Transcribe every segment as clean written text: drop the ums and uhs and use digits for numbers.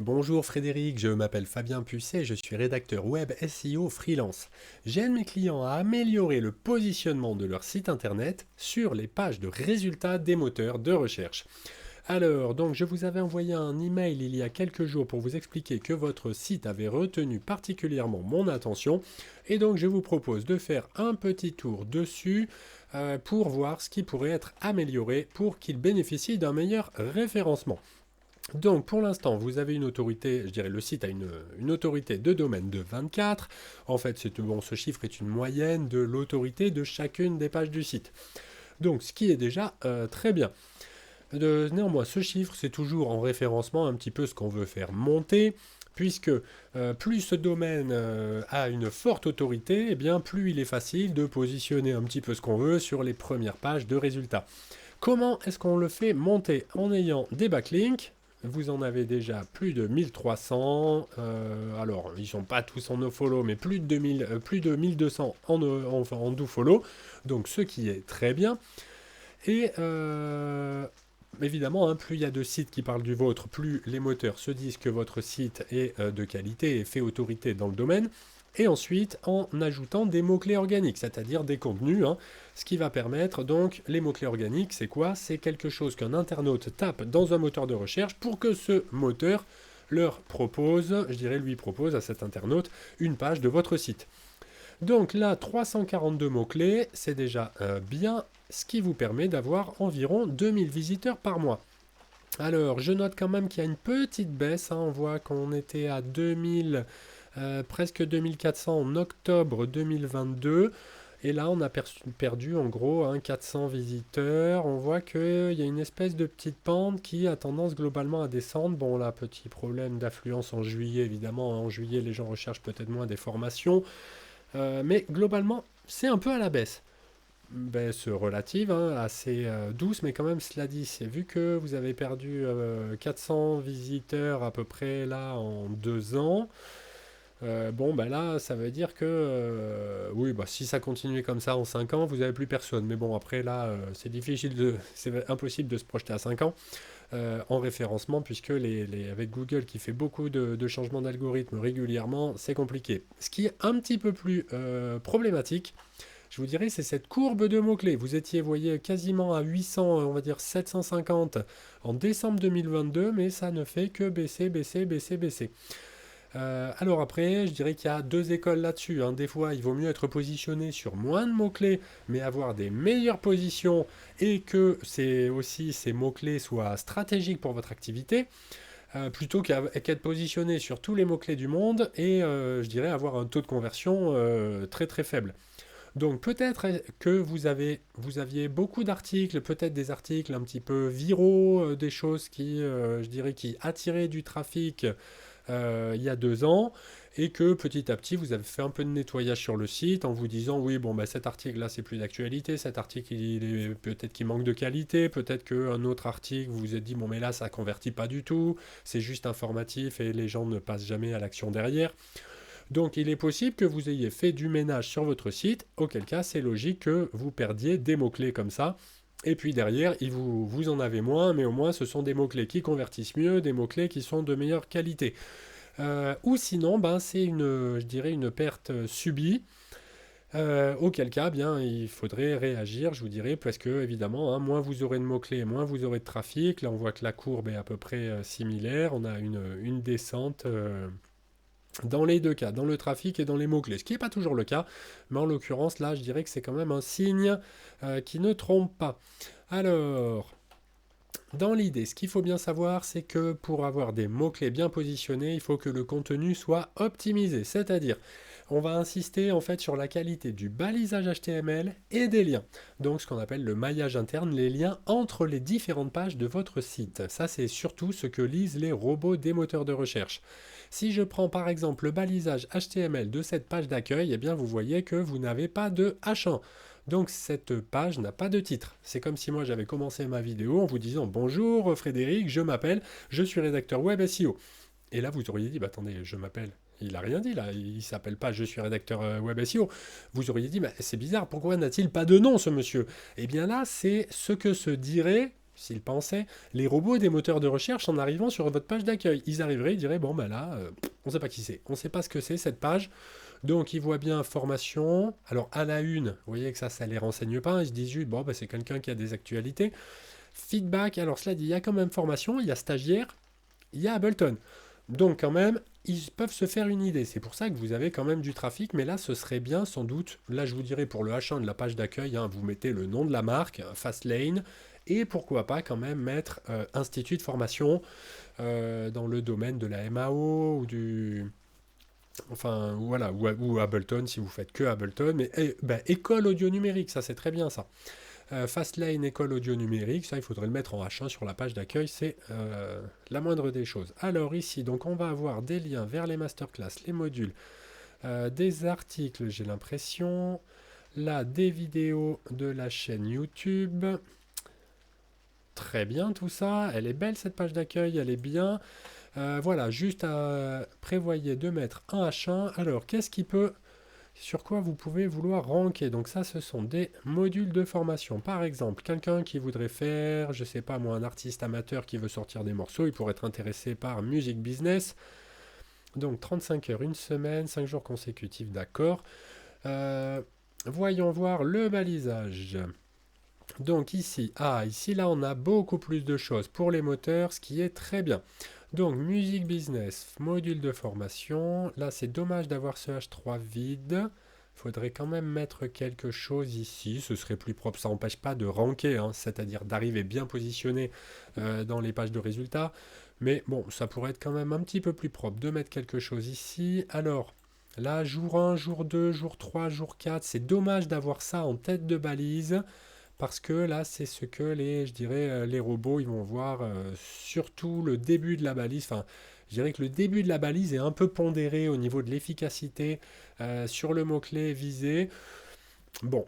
Bonjour Frédéric, je m'appelle Fabien Pucet, je suis rédacteur web SEO freelance. J'aide mes clients à améliorer le positionnement de leur site internet sur les pages de résultats des moteurs de recherche. Alors, donc je vous avais envoyé un email il y a quelques jours pour vous expliquer que votre site avait retenu particulièrement mon attention et donc je vous propose de faire un petit tour dessus pour voir ce qui pourrait être amélioré pour qu'il bénéficie d'un meilleur référencement. Donc pour l'instant, vous avez une autorité, je dirais le site a une autorité de domaine de 24. En fait, bon, ce chiffre est une moyenne de l'autorité de chacune des pages du site. Donc ce qui est déjà très bien. Néanmoins, ce chiffre, c'est toujours en référencement un petit peu ce qu'on veut faire monter, puisque plus ce domaine a une forte autorité, eh bien plus il est facile de positionner un petit peu ce qu'on veut sur les premières pages de résultats. Comment est-ce qu'on le fait monter? En ayant des backlinks. Vous en avez déjà plus de 1300. Alors, ils ne sont pas tous en nofollow, mais plus de 2000, plus de 1200 en dofollow. Donc, ce qui est très bien. Et évidemment, hein, plus il y a de sites qui parlent du vôtre, plus les moteurs se disent que votre site est de qualité et fait autorité dans le domaine. Et ensuite, en ajoutant des mots-clés organiques, c'est-à-dire des contenus, hein, ce qui va permettre, donc, les mots-clés organiques, c'est quoi? C'est quelque chose qu'un internaute tape dans un moteur de recherche pour que ce moteur leur propose, je dirais lui propose à cet internaute, une page de votre site. Donc là, 342 mots-clés, c'est déjà bien, ce qui vous permet d'avoir environ 2000 visiteurs par mois. Alors, je note quand même qu'il y a une petite baisse, hein, on voit qu'on était à 2000, presque 2400 en octobre 2022. Et là, on a perdu en gros 400 visiteurs. On voit qu'il y a une espèce de petite pente qui a tendance globalement à descendre. Bon, là, petit problème d'affluence en juillet, évidemment. En juillet, les gens recherchent peut-être moins des formations. Mais globalement, c'est un peu à la baisse. Baisse relative, hein, assez douce, mais quand même, cela dit, c'est vu que vous avez perdu 400 visiteurs à peu près là en 2 ans. Bon, ben là, ça veut dire que oui, bah, si ça continuait comme ça en 5 ans, vous n'avez plus personne. Mais bon, après là, c'est impossible de se projeter à 5 ans en référencement, puisque avec Google qui fait beaucoup de changements d'algorithme régulièrement, c'est compliqué. Ce qui est un petit peu plus problématique, je vous dirais, c'est cette courbe de mots-clés. Vous étiez, vous voyez, quasiment à 800, on va dire 750 en décembre 2022, mais ça ne fait que baisser, baisser, baisser, baisser. Alors après, je dirais qu'il y a deux écoles là-dessus, hein. Des fois, il vaut mieux être positionné sur moins de mots-clés, mais avoir des meilleures positions et que ces mots-clés soient stratégiques pour votre activité, plutôt qu'être positionné sur tous les mots-clés du monde et, je dirais, avoir un taux de conversion très très faible. Donc peut-être que vous aviez beaucoup d'articles, peut-être des articles un petit peu viraux, des choses qui, je dirais, qui attiraient du trafic il y a 2 ans, et que petit à petit vous avez fait un peu de nettoyage sur le site en vous disant oui bon bah cet article là c'est plus d'actualité, cet article peut-être qu'il manque de qualité, peut-être qu'un autre article vous vous êtes dit bon mais là ça convertit pas du tout, c'est juste informatif et les gens ne passent jamais à l'action derrière. Donc il est possible que vous ayez fait du ménage sur votre site, auquel cas c'est logique que vous perdiez des mots-clés comme ça. Et puis derrière, vous en avez moins, mais au moins ce sont des mots-clés qui convertissent mieux, des mots-clés qui sont de meilleure qualité. Ou sinon, ben, c'est je dirais une perte subie. Auquel cas, bien, il faudrait réagir, je vous dirais, parce que évidemment, hein, moins vous aurez de mots-clés, moins vous aurez de trafic. Là, on voit que la courbe est à peu près similaire. On a une descente dans les deux cas, dans le trafic et dans les mots-clés, ce qui n'est pas toujours le cas, mais en l'occurrence, là, je dirais que c'est quand même un signe qui ne trompe pas. Alors, dans l'idée, ce qu'il faut bien savoir, c'est que pour avoir des mots-clés bien positionnés, il faut que le contenu soit optimisé, c'est-à-dire on va insister en fait sur la qualité du balisage HTML et des liens. Donc ce qu'on appelle le maillage interne, les liens entre les différentes pages de votre site. Ça c'est surtout ce que lisent les robots des moteurs de recherche. Si je prends par exemple le balisage HTML de cette page d'accueil, eh bien vous voyez que vous n'avez pas de H1. Donc cette page n'a pas de titre. C'est comme si moi j'avais commencé ma vidéo en vous disant bonjour Frédéric, je m'appelle, je suis rédacteur web SEO. Et là vous auriez dit bah attendez, je m'appelle. Il a rien dit là, il s'appelle pas je suis rédacteur web SEO. Vous auriez dit bah, c'est bizarre, pourquoi n'a-t-il pas de nom ce monsieur? Eh bien là c'est ce que se dirait s'ils pensaient, les robots des moteurs de recherche en arrivant sur votre page d'accueil. Ils arriveraient, ils diraient, bon ben là, on ne sait pas qui c'est, on ne sait pas ce que c'est cette page. Donc ils voient bien formation. Alors à la une, vous voyez que ça les renseigne pas. Ils se disent juste, bon ben, c'est quelqu'un qui a des actualités. Feedback, alors cela dit, il y a quand même formation, il y a stagiaire, il y a Ableton. Donc quand même, ils peuvent se faire une idée. C'est pour ça que vous avez quand même du trafic, mais là, ce serait bien sans doute, là je vous dirais pour le H1 de la page d'accueil, hein, vous mettez le nom de la marque, Fastlane, et pourquoi pas quand même mettre institut de formation dans le domaine de la MAO ou du... Enfin, voilà, ou Ableton si vous faites que Ableton, mais école audio numérique, ça c'est très bien ça. Fastlane école audio numérique, ça il faudrait le mettre en H1 sur la page d'accueil, c'est la moindre des choses. Alors ici, donc on va avoir des liens vers les masterclass, les modules, des articles, j'ai l'impression, là des vidéos de la chaîne YouTube. Très bien tout ça, elle est belle cette page d'accueil, elle est bien. Voilà, juste à prévoyer de mettre un H1. Alors qu'est-ce qui peut... Sur quoi vous pouvez vouloir ranker. Donc ça, ce sont des modules de formation. Par exemple, quelqu'un qui voudrait faire, je sais pas moi, un artiste amateur qui veut sortir des morceaux, il pourrait être intéressé par Music Business. Donc 35 heures, une semaine, 5 jours consécutifs, d'accord. Voyons voir le balisage. Donc ici, ici là on a beaucoup plus de choses pour les moteurs, ce qui est très bien. Donc Music Business, module de formation. Là c'est dommage d'avoir ce H3 vide. Faudrait quand même mettre quelque chose ici, ce serait plus propre. Ça n'empêche pas de ranker, hein, c'est-à-dire d'arriver bien positionné dans les pages de résultats. Mais bon, ça pourrait être quand même un petit peu plus propre de mettre quelque chose ici. Alors, là, jour 1, jour 2, jour 3, jour 4, c'est dommage d'avoir ça en tête de balise. Parce que là, c'est ce que je dirais, les robots, ils vont voir surtout le début de la balise. Enfin, je dirais que le début de la balise est un peu pondéré au niveau de l'efficacité sur le mot-clé visé. Bon,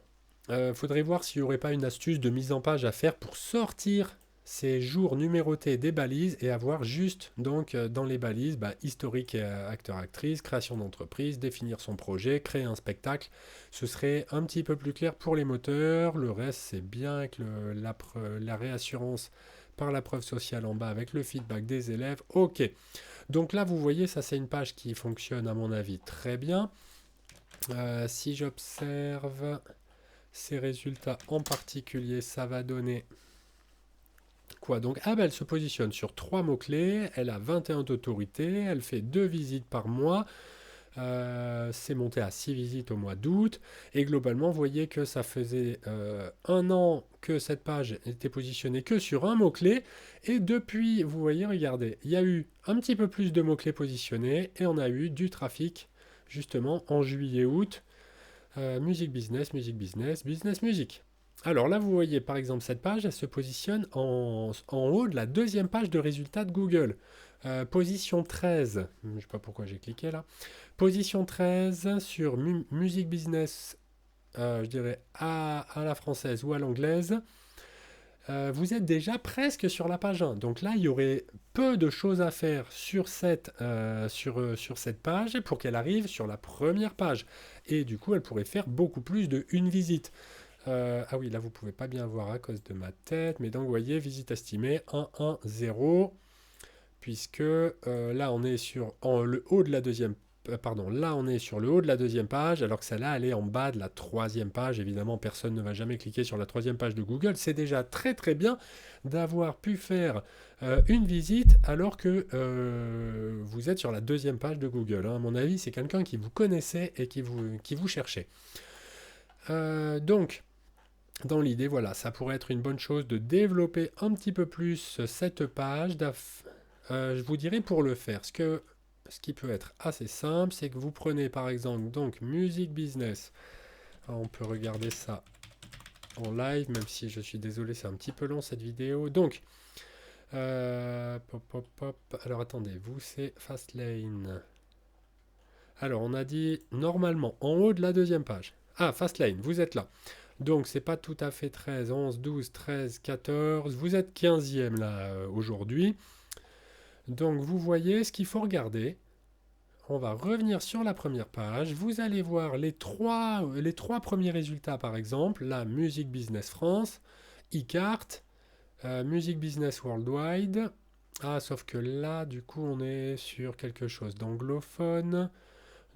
faudrait voir s'il n'y aurait pas une astuce de mise en page à faire pour sortir ces jours numérotés des balises et avoir juste donc dans les balises historique acteur-actrice, création d'entreprise, définir son projet, créer un spectacle. Ce serait un petit peu plus clair pour les moteurs. Le reste c'est bien avec la réassurance par la preuve sociale en bas avec le feedback des élèves. Ok, donc là vous voyez ça c'est une page qui fonctionne à mon avis très bien. Si j'observe ces résultats en particulier, ça va donner quoi donc elle se positionne sur 3 mots-clés, elle a 21 d'autorité, elle fait 2 visites par mois, c'est monté à 6 visites au mois d'août, et globalement, vous voyez que ça faisait 1 an que cette page était positionnée que sur un mot-clé, et depuis, vous voyez, regardez, il y a eu un petit peu plus de mots-clés positionnés, et on a eu du trafic, justement, en juillet-août, musique business, business musique. Alors là, vous voyez par exemple cette page, elle se positionne en haut de la deuxième page de résultats de Google. Position 13, je ne sais pas pourquoi j'ai cliqué là. Position 13 sur Music Business, je dirais à la française ou à l'anglaise. Vous êtes déjà presque sur la page 1. Donc là, il y aurait peu de choses à faire sur cette page pour qu'elle arrive sur la première page. Et du coup, elle pourrait faire beaucoup plus de une visite. Ah oui, là, vous ne pouvez pas bien voir à cause de ma tête. Mais donc, vous voyez, visite estimée 1, 1, 0. Puisque là, on est sur le haut de la deuxième là on est sur le haut de la deuxième page, alors que celle-là, elle est en bas de la troisième page. Évidemment, personne ne va jamais cliquer sur la troisième page de Google. C'est déjà très très bien d'avoir pu faire une visite alors que vous êtes sur la deuxième page de Google. Hein. À mon avis, c'est quelqu'un qui vous connaissait et qui vous cherchait. Donc, dans l'idée, voilà, ça pourrait être une bonne chose de développer un petit peu plus cette page. Je vous dirais pour le faire, ce qui peut être assez simple, c'est que vous prenez par exemple donc Music Business. Alors, on peut regarder ça en live, même si je suis désolé, c'est un petit peu long cette vidéo. Donc, alors attendez, vous c'est Fastlane. Alors on a dit normalement en haut de la deuxième page. Ah, Fastlane, vous êtes là. Donc c'est pas tout à fait 13, 11, 12, 13, 14. Vous êtes 15e là aujourd'hui. Donc vous voyez ce qu'il faut regarder. On va revenir sur la première page. Vous allez voir les trois premiers résultats par exemple. La Music Business France, eCart, Music Business Worldwide. Ah, sauf que là, du coup, on est sur quelque chose d'anglophone.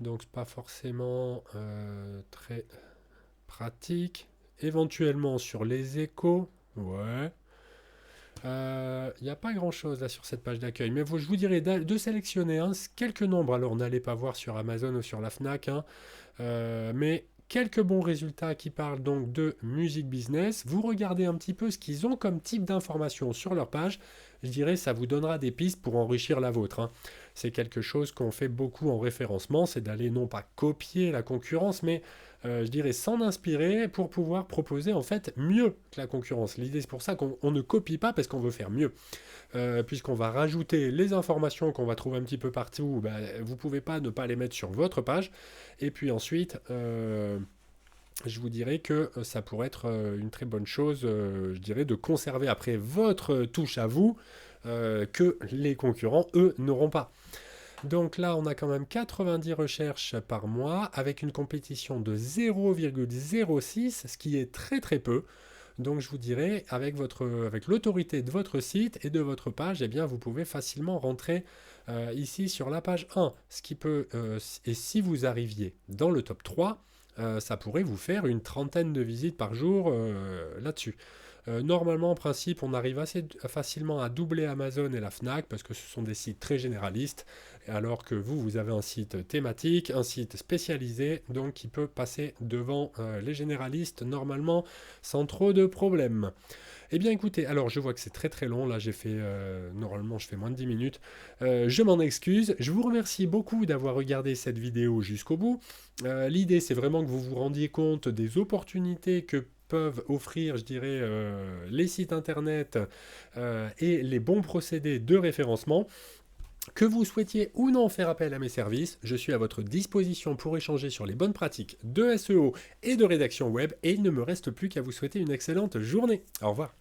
Donc, c'est pas forcément très pratique. Éventuellement sur les échos. Ouais. Il n'y a pas grand-chose là sur cette page d'accueil. Mais je vous dirais de sélectionner quelques nombres. Alors, n'allez pas voir sur Amazon ou sur la Fnac. Mais quelques bons résultats qui parlent donc de musique business. Vous regardez un petit peu ce qu'ils ont comme type d'information sur leur page. Je dirais ça vous donnera des pistes pour enrichir la vôtre. C'est quelque chose qu'on fait beaucoup en référencement, c'est d'aller non pas copier la concurrence, mais je dirais s'en inspirer pour pouvoir proposer en fait mieux que la concurrence. L'idée c'est pour ça qu'on ne copie pas parce qu'on veut faire mieux. Puisqu'on va rajouter les informations qu'on va trouver un petit peu partout, vous ne pouvez pas ne pas les mettre sur votre page. Et puis ensuite, je vous dirais que ça pourrait être une très bonne chose, je dirais, de conserver après votre touche à vous que les concurrents, eux, n'auront pas. Donc là, on a quand même 90 recherches par mois avec une compétition de 0,06, ce qui est très très peu. Donc je vous dirais, avec l'autorité de votre site et de votre page, eh bien, vous pouvez facilement rentrer ici sur la page 1. Ce qui peut, et si vous arriviez dans le top 3, ça pourrait vous faire une trentaine de visites par jour là-dessus. Normalement, en principe, on arrive assez facilement à doubler Amazon et la Fnac parce que ce sont des sites très généralistes, alors que vous avez un site thématique, un site spécialisé, donc qui peut passer devant les généralistes normalement sans trop de problèmes. Eh bien écoutez, alors je vois que c'est très très long, là j'ai fait, normalement je fais moins de 10 minutes, je m'en excuse, je vous remercie beaucoup d'avoir regardé cette vidéo jusqu'au bout. L'idée c'est vraiment que vous vous rendiez compte des opportunités que peuvent offrir, je dirais, les sites internet et les bons procédés de référencement. Que vous souhaitiez ou non faire appel à mes services, je suis à votre disposition pour échanger sur les bonnes pratiques de SEO et de rédaction web et il ne me reste plus qu'à vous souhaiter une excellente journée. Au revoir.